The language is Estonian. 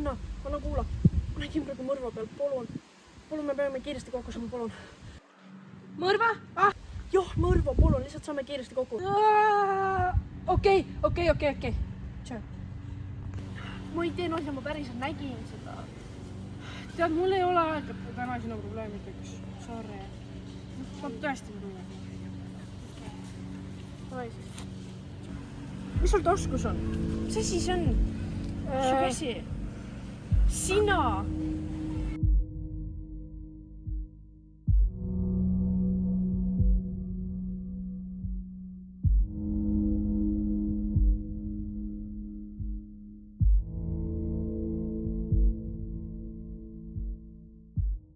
Anna kuula. Ma nägin praegu mõrva peal, palun, me peame kiiresti kokku saama, palun. Mõrva? Jah, mõrva, palun, lihtsalt saame kiiresti kokku. Okei. Tšau. Ma ei tee nalja, ma päriselt nägin seda. Tead, mul ei ole aega täna sinu probleemideks. Sorry. Ma tõesti tulen. Davai siis. Mis sul taskus on? Mis asi see on? Su käsi? Sina!